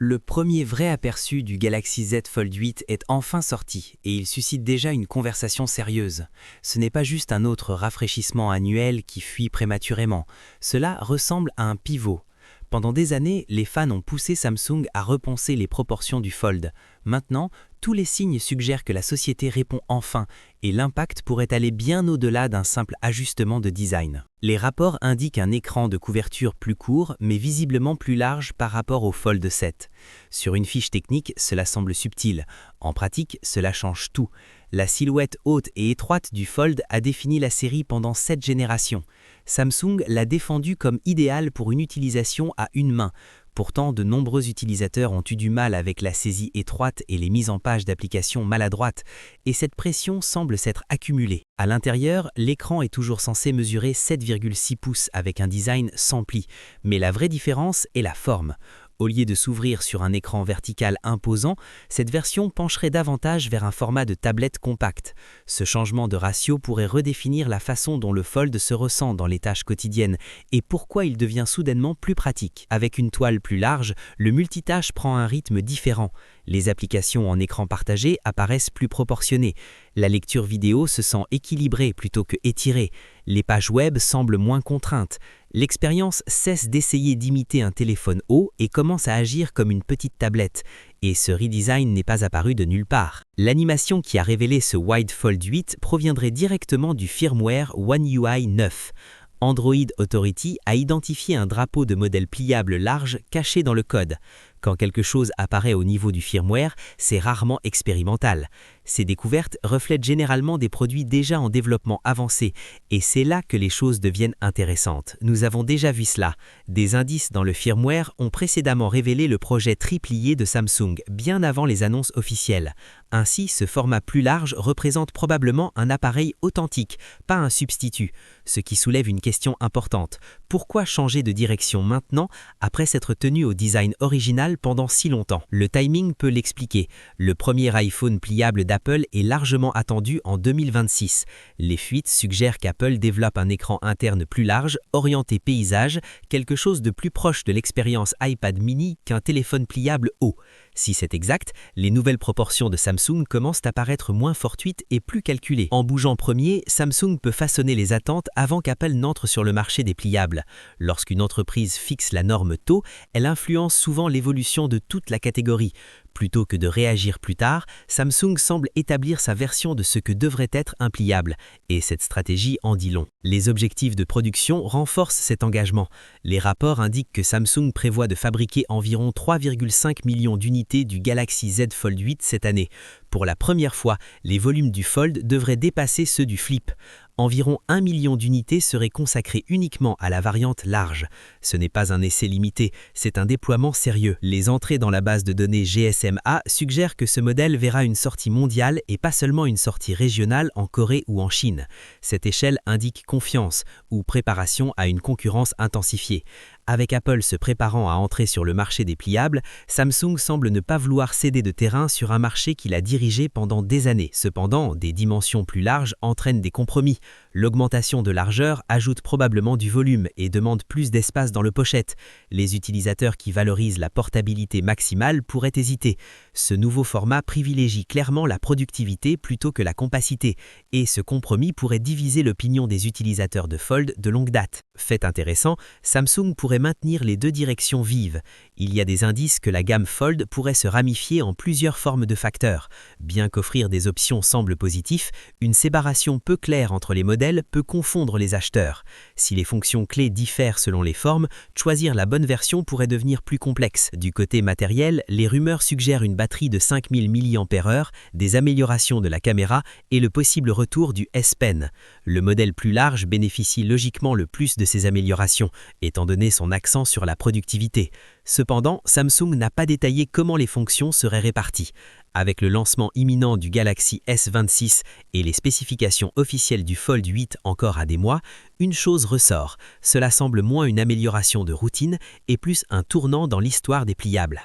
Le premier vrai aperçu du Galaxy Z Fold 8 est enfin sorti et il suscite déjà une conversation sérieuse. Ce n'est pas juste un autre rafraîchissement annuel qui fuit prématurément, cela ressemble à un pivot. Pendant des années, les fans ont poussé Samsung à repenser les proportions du Fold. Maintenant, tous les signes suggèrent que la société répond enfin et l'impact pourrait aller bien au-delà d'un simple ajustement de design. Les rapports indiquent un écran de couverture plus court mais visiblement plus large par rapport au Fold 7. Sur une fiche technique, cela semble subtil. En pratique, cela change tout. La silhouette haute et étroite du Fold a défini la série pendant 7 générations. Samsung l'a défendu comme idéal pour une utilisation à une main. Pourtant, de nombreux utilisateurs ont eu du mal avec la saisie étroite et les mises en page d'applications maladroites, et cette pression semble s'être accumulée. À l'intérieur, l'écran est toujours censé mesurer 7,6 pouces avec un design sans pli, mais la vraie différence est la forme. Au lieu de s'ouvrir sur un écran vertical imposant, cette version pencherait davantage vers un format de tablette compacte. Ce changement de ratio pourrait redéfinir la façon dont le Fold se ressent dans les tâches quotidiennes et pourquoi il devient soudainement plus pratique. Avec une toile plus large, le multitâche prend un rythme différent. Les applications en écran partagé apparaissent plus proportionnées. La lecture vidéo se sent équilibrée plutôt que étirée. Les pages web semblent moins contraintes. L'expérience cesse d'essayer d'imiter un téléphone haut et commence à agir comme une petite tablette. Et ce redesign n'est pas apparu de nulle part. L'animation qui a révélé ce Wide Fold 8 proviendrait directement du firmware One UI 9. Android Authority a identifié un drapeau de modèle pliable large caché dans le code. Quand quelque chose apparaît au niveau du firmware, c'est rarement expérimental. Ces découvertes reflètent généralement des produits déjà en développement avancé, et c'est là que les choses deviennent intéressantes. Nous avons déjà vu cela. Des indices dans le firmware ont précédemment révélé le projet triplié de Samsung, bien avant les annonces officielles. Ainsi, ce format plus large représente probablement un appareil authentique, pas un substitut, ce qui soulève une question importante. Pourquoi changer de direction maintenant, après s'être tenu au design original pendant si longtemps? Le timing peut l'expliquer. Le premier iPhone pliable d'Apple est largement attendu en 2026. Les fuites suggèrent qu'Apple développe un écran interne plus large, orienté paysage, quelque chose de plus proche de l'expérience iPad mini qu'un téléphone pliable haut. Si c'est exact, les nouvelles proportions de Samsung commencent à paraître moins fortuites et plus calculées. En bougeant premier, Samsung peut façonner les attentes avant qu'Apple n'entre sur le marché des pliables. Lorsqu'une entreprise fixe la norme tôt, elle influence souvent l'évolution de toute la catégorie. Plutôt que de réagir plus tard, Samsung semble établir sa version de ce que devrait être un pliable, et cette stratégie en dit long. Les objectifs de production renforcent cet engagement. Les rapports indiquent que Samsung prévoit de fabriquer environ 3,5 millions d'unités du Galaxy Z Fold 8 cette année. Pour la première fois, les volumes du Fold devraient dépasser ceux du Flip. Environ 1 million d'unités seraient consacrées uniquement à la variante large. Ce n'est pas un essai limité, c'est un déploiement sérieux. Les entrées dans la base de données GSMA suggèrent que ce modèle verra une sortie mondiale et pas seulement une sortie régionale en Corée ou en Chine. Cette échelle indique confiance ou préparation à une concurrence intensifiée. Avec Apple se préparant à entrer sur le marché des pliables, Samsung semble ne pas vouloir céder de terrain sur un marché qu'il a dirigé pendant des années. Cependant, des dimensions plus larges entraînent des compromis. L'augmentation de largeur ajoute probablement du volume et demande plus d'espace dans le pochette. Les utilisateurs qui valorisent la portabilité maximale pourraient hésiter. Ce nouveau format privilégie clairement la productivité plutôt que la compacité, et ce compromis pourrait diviser l'opinion des utilisateurs de Fold de longue date. Fait intéressant, Samsung pourrait maintenir les deux directions vives. Il y a des indices que la gamme Fold pourrait se ramifier en plusieurs formes de facteurs. Bien qu'offrir des options semble positif, une séparation peu claire entre les modèles peut confondre les acheteurs. Si les fonctions clés diffèrent selon les formes, choisir la bonne version pourrait devenir plus complexe. Du côté matériel, les rumeurs suggèrent une batterie de 5000 mAh, des améliorations de la caméra et le possible retour du S Pen. Le modèle plus large bénéficie logiquement le plus de ces améliorations, étant donné son accent sur la productivité. Cependant, Samsung n'a pas détaillé comment les fonctions seraient réparties. Avec le lancement imminent du Galaxy S26 et les spécifications officielles du Fold 8 encore à des mois, une chose ressort. Cela semble moins une amélioration de routine et plus un tournant dans l'histoire des pliables.